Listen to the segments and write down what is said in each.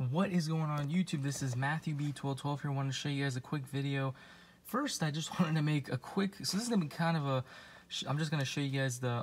What is going on YouTube? This is Matthew B1212 here. I wanted to show you guys a quick video. First, I just wanted to make a quick, so this is going to be kind of a, I'm just going to show you guys the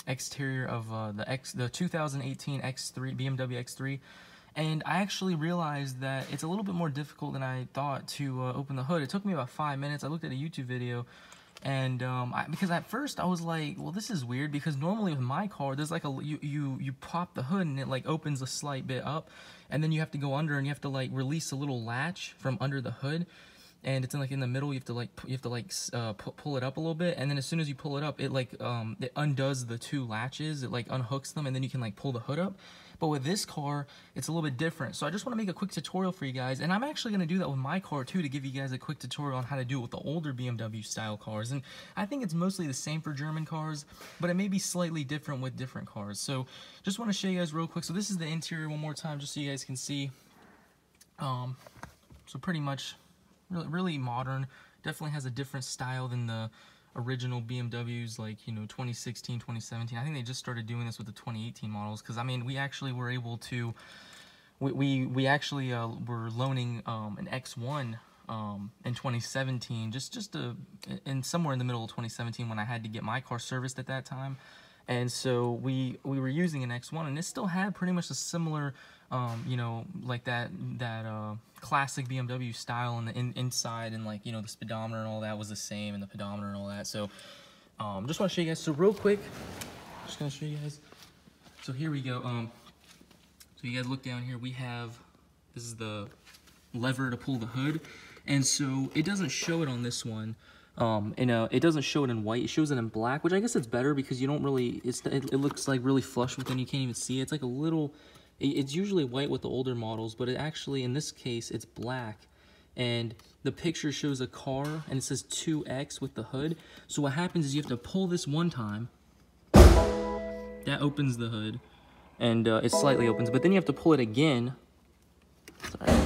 exterior of the 2018 X3, BMW X3. And I actually realized that it's a little bit more difficult than I thought to open the hood. It took me about 5 minutes. I looked at a YouTube video, and because at first I was like, well, this is weird, because normally with my car there's like a you pop the hood and it like opens a slight bit up, and then you have to go under and you have to like release a little latch from under the hood, and it's in the middle. You have to pull it up a little bit, and then as soon as you pull it up, it it undoes the two latches. It like unhooks them, and then you can like pull the hood up. But with this car, it's a little bit different. So I just want to make a quick tutorial for you guys, and I'm actually going to do that with my car too, to give you guys a quick tutorial on how to do it with the older BMW style cars. And I think it's mostly the same for German cars, but it may be slightly different with different cars. So just want to show you guys real quick. So this is the interior one more time, just so you guys can see. So pretty much really modern. Definitely has a different style than the original BMWs, like, you know, 2016, 2017. I think they just started doing this with the 2018 models, because I mean, we actually were able to, we actually were loaning an X1 in 2017, in somewhere in the middle of 2017, when I had to get my car serviced at that time. And so we were using an X1, and it still had pretty much a similar, you know, like that classic BMW style in the inside, and like, you know, the speedometer and all that was the same, and the pedometer and all that. So just want to show you guys. So real quick, just gonna show you guys. So here we go. So you guys look down here. We have, this is the lever to pull the hood, and so it doesn't show it on this one. It doesn't show it in white. It shows it in black, which I guess it's better, because you don't really, it looks like really flush within. You can't even see it. It's like a little, it's usually white with the older models, but it actually, in this case, it's black. And the picture shows a car, and it says 2X with the hood. So what happens is you have to pull this one time. That opens the hood, and it slightly opens, but then you have to pull it again. Sorry.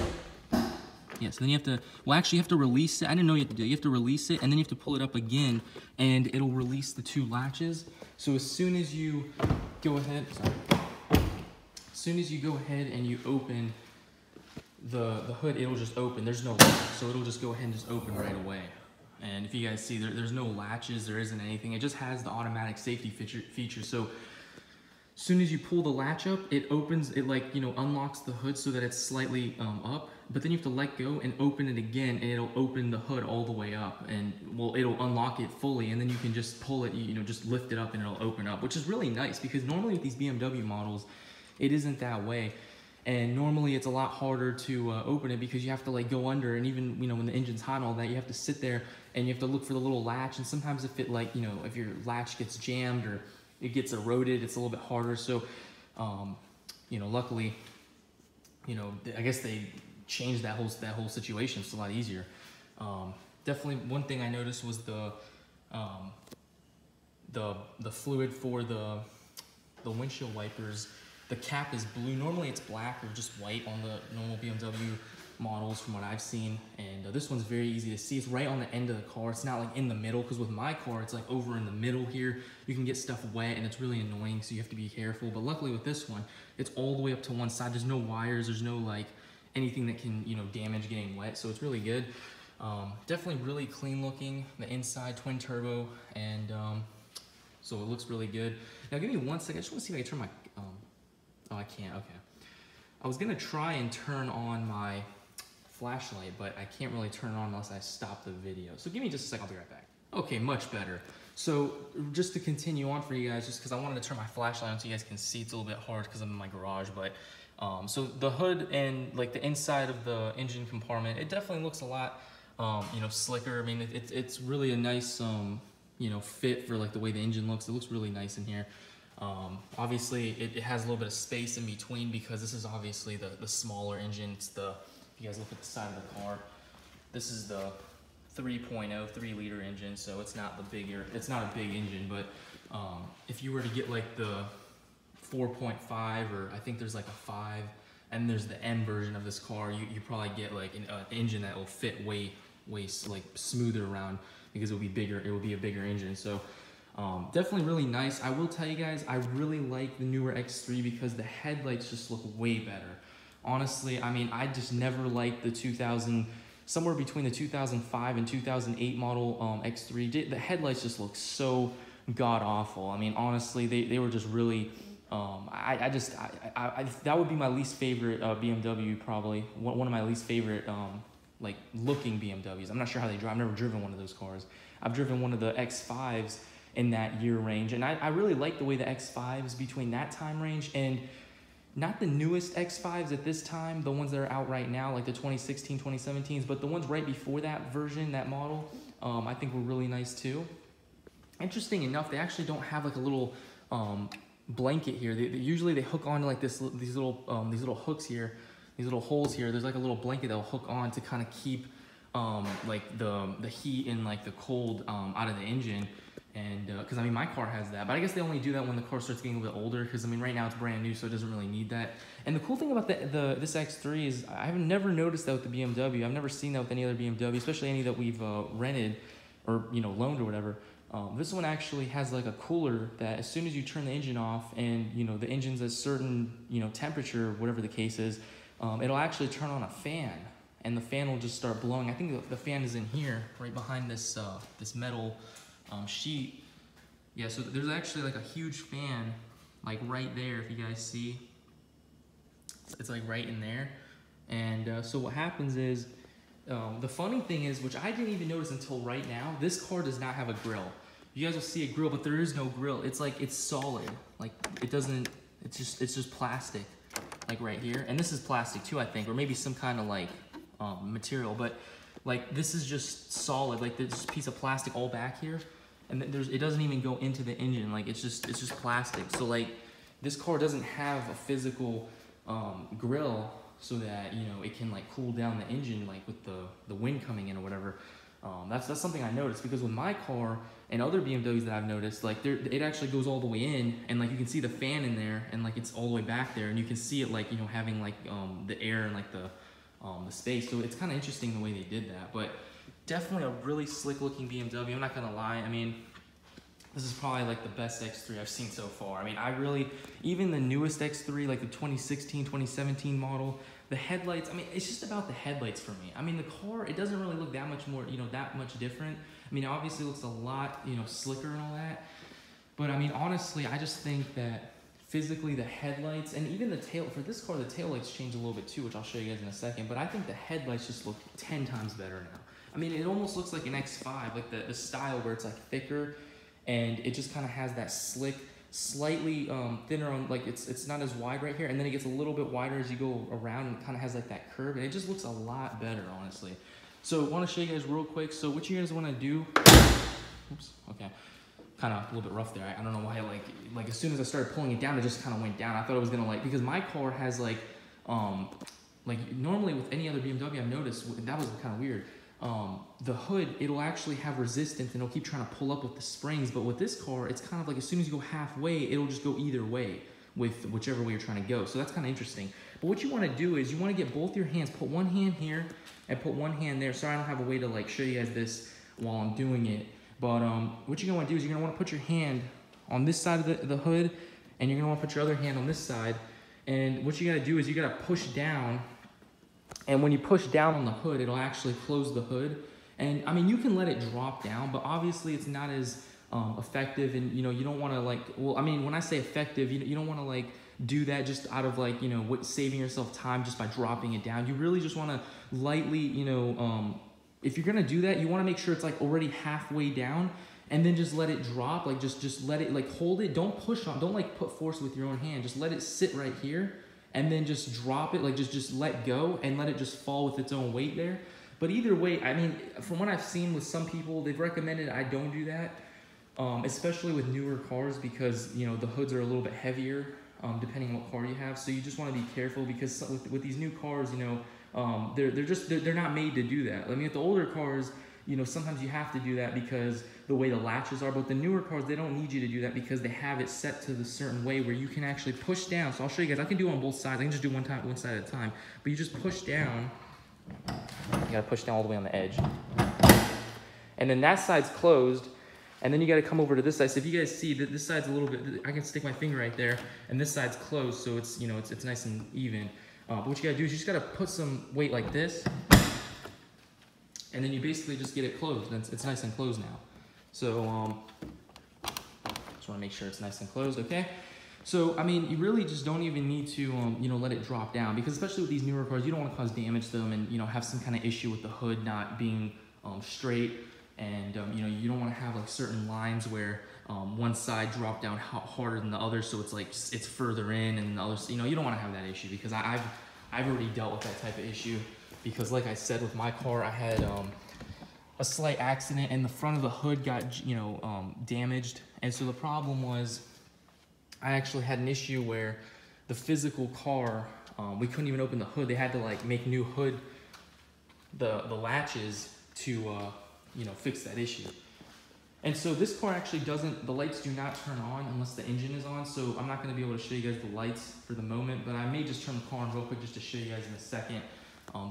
Yeah, so then you have to, well, actually you have to release it. I didn't know you had to do it. You have to release it, and then you have to pull it up again, and it'll release the two latches. So as soon as you go ahead, as soon as you go ahead and you open the hood, it'll just open. There's no latch, so it'll just go ahead and just open right away. And if you guys see, there's no latches, there isn't anything. It just has the automatic safety feature. So as soon as you pull the latch up, it opens, it like, you know, unlocks the hood so that it's slightly up, but then you have to let go and open it again, and it'll open the hood all the way up, and well, it'll unlock it fully, and then you can just pull it, you know, just lift it up and it'll open up, which is really nice, because normally with these BMW models, it isn't that way. And normally it's a lot harder to open it, because you have to like go under, and even, you know, when the engine's hot and all that, you have to sit there and you have to look for the little latch, and sometimes if it, like, you know, if your latch gets jammed or it gets eroded, it's a little bit harder. So, you know, luckily, you know, I guess they changed that whole situation. It's a lot easier. Definitely, one thing I noticed was the fluid for the windshield wipers. The cap is blue. Normally it's black or just white on the normal BMW models, from what I've seen, and this one's very easy to see. It's right on the end of the car. It's not like in the middle, because with my car it's like over in the middle here. You can get stuff wet, and it's really annoying, so you have to be careful. But luckily with this one, it's all the way up to one side. There's no wires, there's no like anything that can, you know, damage getting wet, so it's really good. Definitely really clean looking. The inside, twin turbo, and so it looks really good. Now give me 1 second. I just want to see if I can turn my oh, I can't. Okay, I was gonna try and turn on my flashlight, but I can't really turn it on unless I stop the video. So give me just a second, I'll be right back. Okay, much better. So just to continue on for you guys, just because I wanted to turn my flashlight on so you guys can see, it's a little bit hard because I'm in my garage, but so the hood and like the inside of the engine compartment, it definitely looks a lot, you know, slicker. I mean, it's really a nice, you know, fit for like the way the engine looks. It looks really nice in here. Obviously it has a little bit of space in between, because this is obviously the smaller engine. It's the, if you guys look at the side of the car, this is the 3.0 3-liter engine, so it's not the bigger, it's not a big engine. But if you were to get like the 4.5, or I think there's like a 5, and there's the M version of this car, you probably get like an engine that will fit way like smoother around, because it will be bigger. It will be a bigger engine. So definitely really nice. I will tell you guys, I really like the newer X3 because the headlights just look way better. honestly, I mean, I just never liked the somewhere between the 2005 and 2008 model X3. The headlights just look so god-awful. I mean, honestly, they were just really, that would be my least favorite BMW, probably. One of my least favorite, like, looking BMWs. I'm not sure how they drive. I've never driven one of those cars. I've driven one of the X5s in that year range, and I really like the way the X5s between that time range and not the newest X5s at this time, the ones that are out right now, like the 2016, 2017s, but the ones right before that version, that model, I think were really nice too. Interesting enough, they actually don't have like a little blanket here. Usually they hook onto like these little hooks here, these little holes here. There's like a little blanket that'll hook on to kind of keep like the heat and like the cold out of the engine. And because I mean my car has that, but I guess they only do that when the car starts getting a bit older, because I mean right now it's brand new, so it doesn't really need that. And the cool thing about this X3 is I've never noticed that with the BMW. I've never seen that with any other BMW, especially any that we've rented or loaned or whatever. This one actually has like a cooler that as soon as you turn the engine off and the engine's at a certain temperature, whatever the case is, it'll actually turn on a fan, and the fan will just start blowing. I think the fan is in here, right behind this this metal sheet. Yeah, so there's actually like a huge fan like right there, if you guys see. It's like right in there. And so what happens is, the funny thing is, which I didn't even notice until right now, this car does not have a grill. You guys will see a grill, but there is no grill. It's like, it's solid. Like it doesn't, it's just plastic, like right here. And this is plastic too, I think, or maybe some kind of like material, but like this is just solid. Like there's this piece of plastic all back here. And it doesn't even go into the engine. Like it's just plastic. So like this car doesn't have a physical grill so that it can like cool down the engine, like with the wind coming in or whatever. That's something I noticed, because with my car and other BMWs that I've noticed, like it actually goes all the way in, and like you can see the fan in there, and like it's all the way back there, and you can see it like having like the air and like the space. So it's kind of interesting the way they did that. But definitely a really slick looking BMW. I'm not gonna lie. I mean, this is probably like the best X3 I've seen so far. I mean, even the newest X3, like the 2016, 2017 model, the headlights, I mean, it's just about the headlights for me. I mean, the car, it doesn't really look that much more, that much different. I mean, it obviously looks a lot, slicker and all that. But I mean, honestly, I just think that physically the headlights, and even for this car, the taillights change a little bit too, which I'll show you guys in a second. But I think the headlights just look 10 times better now. I mean, it almost looks like an X5, like the style where it's like thicker, and it just kind of has that slick, slightly thinner on, like it's not as wide right here, and then it gets a little bit wider as you go around, and it kind of has like that curve, and it just looks a lot better, honestly. So I want to show you guys real quick. So what you guys want to do, oops, okay, kind of a little bit rough there. I don't know why, like as soon as I started pulling it down, it just kind of went down. I thought it was gonna because my car has like normally with any other BMW I've noticed, that was kind of weird. The hood, it'll actually have resistance, and it'll keep trying to pull up with the springs. But with this car, it's kind of like as soon as you go halfway, it'll just go either way with whichever way you're trying to go. So that's kind of interesting. But what you want to do is you want to get both your hands, put one hand here and put one hand there. Sorry, I don't have a way to like show you guys this while I'm doing it. But what you're going to want to do is you're going to want to put your hand on this side of the hood, and you're going to want to put your other hand on this side. And what you got to do is you got to push down. And when you push down on the hood, it'll actually close the hood. And I mean, you can let it drop down, but obviously it's not as effective. And you don't want to like, well, I mean, when I say effective, you don't want to like do that just out of like, saving yourself time just by dropping it down. You really just want to lightly, if you're going to do that, you want to make sure it's like already halfway down, and then just let it drop. Like just let it, like hold it. Don't push on, don't like put force with your own hand. Just let it sit right here. And then just drop it, like just let go and let it just fall with its own weight there. But either way, I mean, from what I've seen with some people, they've recommended I don't do that, especially with newer cars, because the hoods are a little bit heavier, depending on what car you have. So you just want to be careful, because with these new cars, they're not made to do that. I mean, with the older cars, sometimes you have to do that because the way the latches are. But the newer cars, they don't need you to do that because they have it set to the certain way where you can actually push down. So I'll show you guys. I can do it on both sides. I can just do one side at a time. But you just push down. You gotta push down all the way on the edge. And then that side's closed. And then you gotta come over to this side. So if you guys see that this side's a little bit, I can stick my finger right there, and this side's closed, so it's it's nice and even. But what you gotta do is you just gotta put some weight like this, and then you basically just get it closed. And it's nice and closed now. So just wanna make sure it's nice and closed, okay? So, I mean, you really just don't even need to, you know, let it drop down, because especially with these newer cars, you don't want to cause damage to them and, you know, have some kind of issue with the hood not being straight. And, you know, you don't want to have like certain lines where one side drop down harder than the other, so it's like it's further in, and the other, you know, you don't want to have that issue, because I've already dealt with that type of issue, because like I said, with my car, I had a slight accident and the front of the hood got, you know, damaged. And so the problem was, I actually had an issue where the physical car, we couldn't even open the hood. They had to like make new hood, the latches to, you know, fix that issue. And so this car actually doesn't, the lights do not turn on unless the engine is on. So I'm not gonna be able to show you guys the lights for the moment, but I may just turn the car on real quick just to show you guys in a second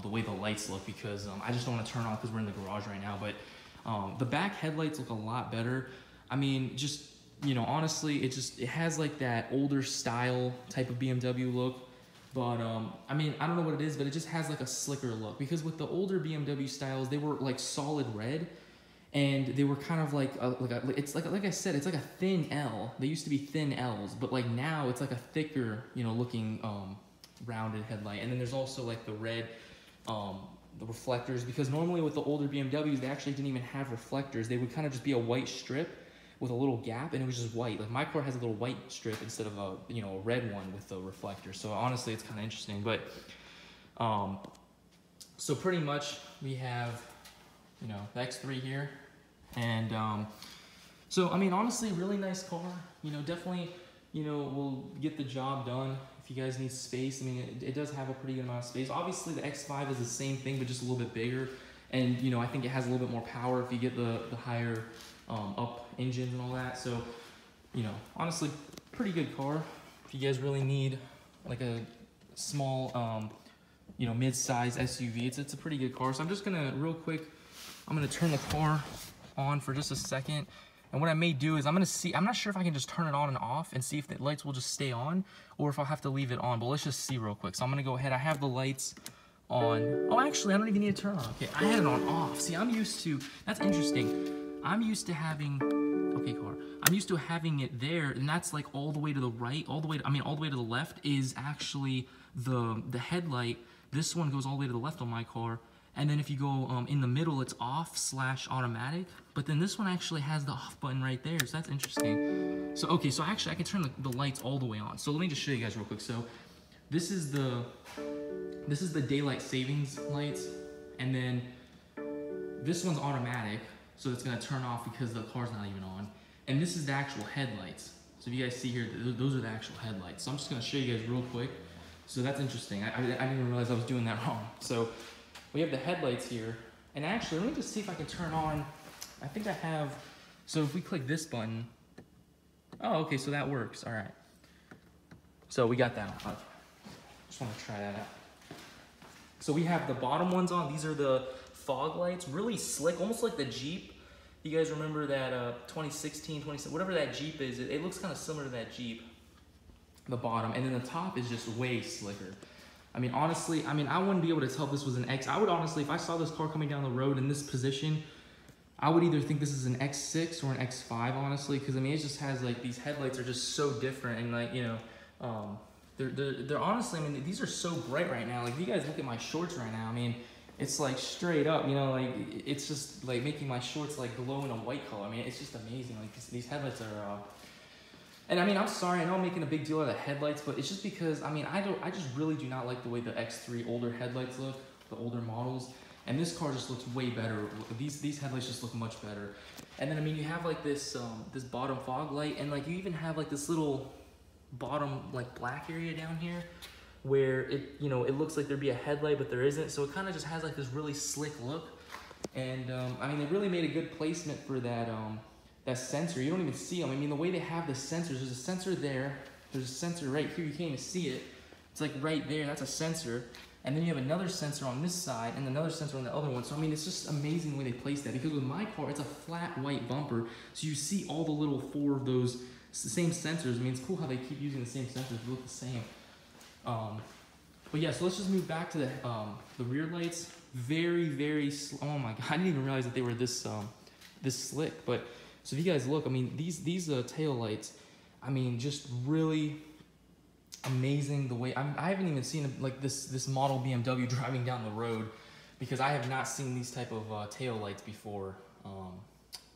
the way the lights look, because I just don't wanna turn on because we're in the garage right now. But the back headlights look a lot better. I mean, just, you know, honestly, it has like that older style type of BMW look. But I mean, I don't know what it is, but it just has like a slicker look, because with the older BMW styles, they were like solid red, and they were kind of like it's like I said, it's like a thin L. They used to be thin L's, but like now it's like a thicker, you know, looking rounded headlight. And then there's also like the red the reflectors, because normally with the older BMWs, they actually didn't even have reflectors. They would kind of just be a white strip with a little gap, and it was just white. Like my car has a little white strip instead of a, you know, a red one with the reflector. So honestly, it's kind of interesting. But so pretty much we have, you know, the X3 here, and so I mean, honestly, really nice car. You know, definitely, you know, will get the job done. If you guys need space, I mean, it does have a pretty good amount of space. Obviously, the X5 is the same thing, but just a little bit bigger. And you know, I think it has a little bit more power if you get the higher up engines and all that. So, you know, honestly, pretty good car. If you guys really need like a small, you know, mid-size SUV, it's a pretty good car. So I'm just gonna real quick, I'm gonna turn the car on for just a second. And what I may do is I'm not sure if I can just turn it on and off and see if the lights will just stay on, or if I'll have to leave it on, but let's just see real quick. So I'm gonna go ahead, I have the lights on. Oh, actually, I don't even need to turn on. Okay, I had it on off. See, I'm used to, that's interesting. I'm used to having, okay, car. I'm used to having it there, and that's like all the way to the right, all the way to the left is actually the headlight. This one goes all the way to the left on my car. And then if you go in the middle, it's off/automatic. But then this one actually has the off button right there, so that's interesting. So, okay, so actually I can turn the lights all the way on. So let me just show you guys real quick. So this is the daylight savings lights, and then this one's automatic, so it's gonna turn off because the car's not even on. And this is the actual headlights. So if you guys see here, those are the actual headlights. So I'm just gonna show you guys real quick. So that's interesting. I didn't even realize I was doing that wrong. So we have the headlights here. And actually, let me just see if I can turn on, I think I have, so if we click this button, oh, okay, so that works, all right. So we got that on. Just wanna try that out. So we have the bottom ones on. These are the fog lights, really slick, almost like the Jeep. You guys remember that 2016, 2017, whatever that Jeep is, it looks kind of similar to that Jeep, the bottom. And then the top is just way slicker. I mean, honestly, I wouldn't be able to tell if this was an X. I would honestly, if I saw this car coming down the road in this position, I would either think this is an X6 or an X5, honestly, because I mean, it just has like, these headlights are just so different, and like, you know, they're honestly, I mean, these are so bright right now. Like, if you guys look at my shorts right now, I mean, it's like straight up, you know, like it's just like making my shorts like glow in a white color. I mean, it's just amazing. Like these headlights are, and I mean, I'm sorry, I know I'm making a big deal out of the headlights, but it's just because, I mean, I just really do not like the way the X3 older headlights look, the older models. And this car just looks way better. These headlights just look much better. And then, I mean, you have like this, this bottom fog light, and like you even have like this little bottom like black area down here where it, you know, it looks like there'd be a headlight, but there isn't. So it kind of just has like this really slick look. And I mean, they really made a good placement for that, that sensor. You don't even see them. I mean, the way they have the sensors, there's a sensor there, there's a sensor right here, you can't even see it. It's like right there, that's a sensor. And then you have another sensor on this side and another sensor on the other one. So I mean, it's just amazing the way they place that, because with my car, it's a flat white bumper. So you see all the little four of those same sensors. I mean, it's cool how they keep using the same sensors, they look the same. But yeah, so let's just move back to the rear lights. Very, oh my God, I didn't even realize that they were this this slick. But so if you guys look, I mean, these tail lights, I mean, just really amazing the way, I haven't even seen like this model BMW driving down the road, because I have not seen these type of tail lights before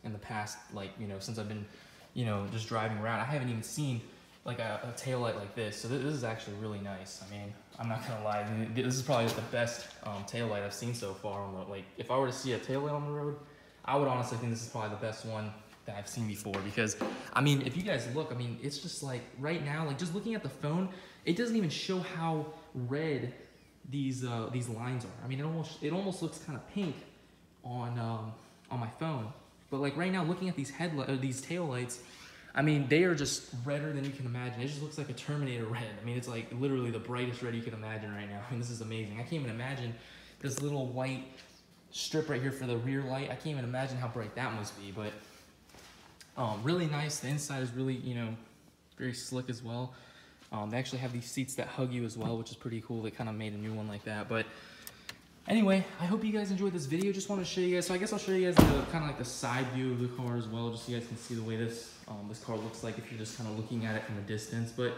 in the past, like, you know, since I've been, you know, just driving around. I haven't even seen like a tail light like this. So this is actually really nice. I mean, I'm not gonna lie, this is probably the best tail light I've seen so far on the, like, if I were to see a tail light on the road, I would honestly think this is probably the best one that I've seen before. Because I mean, if you guys look, I mean, it's just like right now, like just looking at the phone, it doesn't even show how red these lines are. I mean, it almost looks kind of pink on my phone. But like right now, looking at these tail lights, I mean, they are just redder than you can imagine. It just looks like a Terminator red. I mean, it's like literally the brightest red you can imagine right now. I mean, this is amazing. I can't even imagine this little white strip right here for the rear light. I can't even imagine how bright that must be. But really nice. The inside is really, you know, very slick as well. They actually have these seats that hug you as well, which is pretty cool. They kind of made a new one like that. But anyway, I hope you guys enjoyed this video. Just wanted to show you guys. So I guess I'll show you guys the kind of like the side view of the car as well, just so you guys can see the way this car looks like if you're just kind of looking at it from a distance. But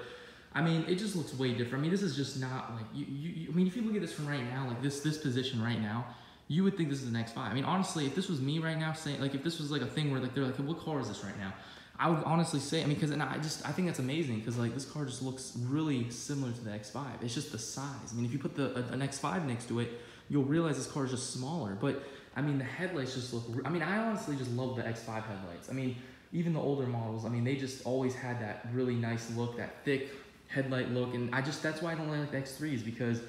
I mean, it just looks way different. I mean, this is just not like I mean, if you look at this from right now, like this position right now, you would think this is an X5. I mean, honestly, if this was me right now, saying like if this was like a thing where like they're like, what car is this right now? I would honestly say, I mean, because I think that's amazing, because like this car just looks really similar to the X5. It's just the size. I mean, if you put an X5 next to it, you'll realize this car is just smaller. But I mean, the headlights just look, I mean, I honestly just love the X5 headlights. I mean, even the older models, I mean, they just always had that really nice look, that thick headlight look. And that's why I don't like the X3s, because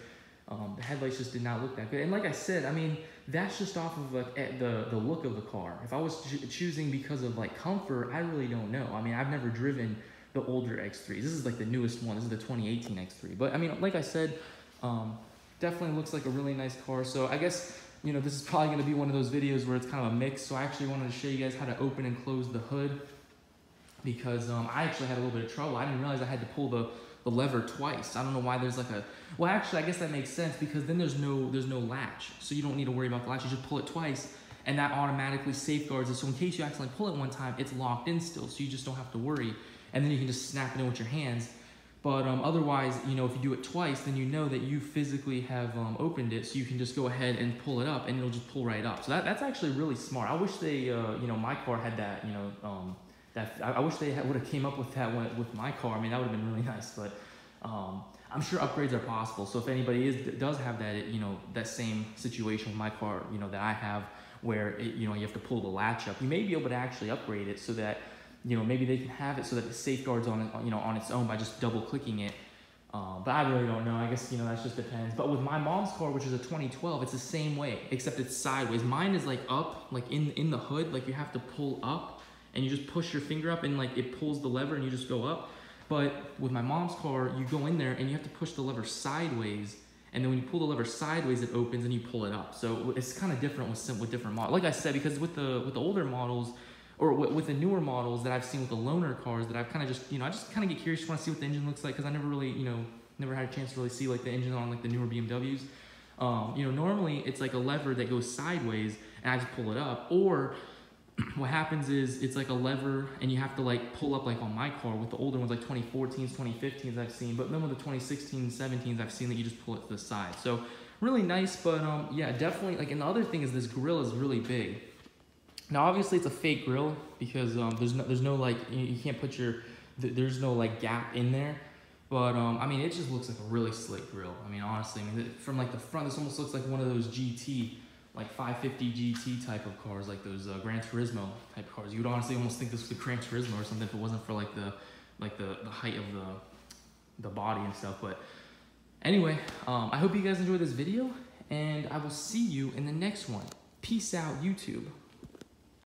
the headlights just did not look that good. And like I said, I mean, that's just off of like the look of the car. If I was choosing because of like comfort, I really don't know. I mean, I've never driven the older X3s. This is like the newest one. This is the 2018 X3. But I mean, like I said, definitely looks like a really nice car. So I guess, you know, this is probably going to be one of those videos where it's kind of a mix. So I actually wanted to show you guys how to open and close the hood, because I actually had a little bit of trouble. I didn't realize I had to pull the lever twice. I don't know why there's like a, well, actually, I guess that makes sense, because then there's no latch. So you don't need to worry about the latch. You just pull it twice, and that automatically safeguards it. So in case you accidentally pull it one time, it's locked in still. So you just don't have to worry. And then you can just snap it in with your hands. But otherwise, you know, if you do it twice, then you know that you physically have opened it, so you can just go ahead and pull it up, and it'll just pull right up. So that's actually really smart. I wish they, you know, my car had that, you know, I wish they would have came up with that with my car. I mean, that would have been really nice. But I'm sure upgrades are possible. So if anybody does have that, you know, that same situation with my car, you know, that I have, where it, you know, you have to pull the latch up, you may be able to actually upgrade it so that, you know, maybe they can have it so that it safeguards on it, you know, on its own by just double clicking it. But I really don't know. I guess, you know, that just depends. But with my mom's car, which is a 2012, it's the same way, except it's sideways. Mine is like up, like in the hood, like you have to pull up, and you just push your finger up, and like it pulls the lever, and you just go up. But with my mom's car, you go in there and you have to push the lever sideways, and then when you pull the lever sideways, it opens and you pull it up. So it's kind of different with different models. Like I said, because with the older models, or with the newer models that I've seen with the loaner cars, that I've kind of just, you know, I just kind of get curious, want to see what the engine looks like, because I never really, you know, never had a chance to really see like the engine on like the newer BMWs. You know, normally it's like a lever that goes sideways, and I just pull it up. Or what happens is it's like a lever, and you have to like pull up, like on my car with the older ones, like 2014s, 2015s I've seen, but then with the 2016s, 17s, I've seen that you just pull it to the side. So really nice. But yeah, definitely, like, and the other thing is this grille is really big. Now obviously it's a fake grille, because there's no like, you can't put there's no like gap in there. But I mean, it just looks like a really slick grille. I mean, honestly, I mean, from like the front, this almost looks like one of those GT, like 550 GT type of cars, like those Gran Turismo type cars. You would honestly almost think this was the Gran Turismo or something if it wasn't for like the height of the body and stuff. But anyway, I hope you guys enjoyed this video, and I will see you in the next one. Peace out, YouTube.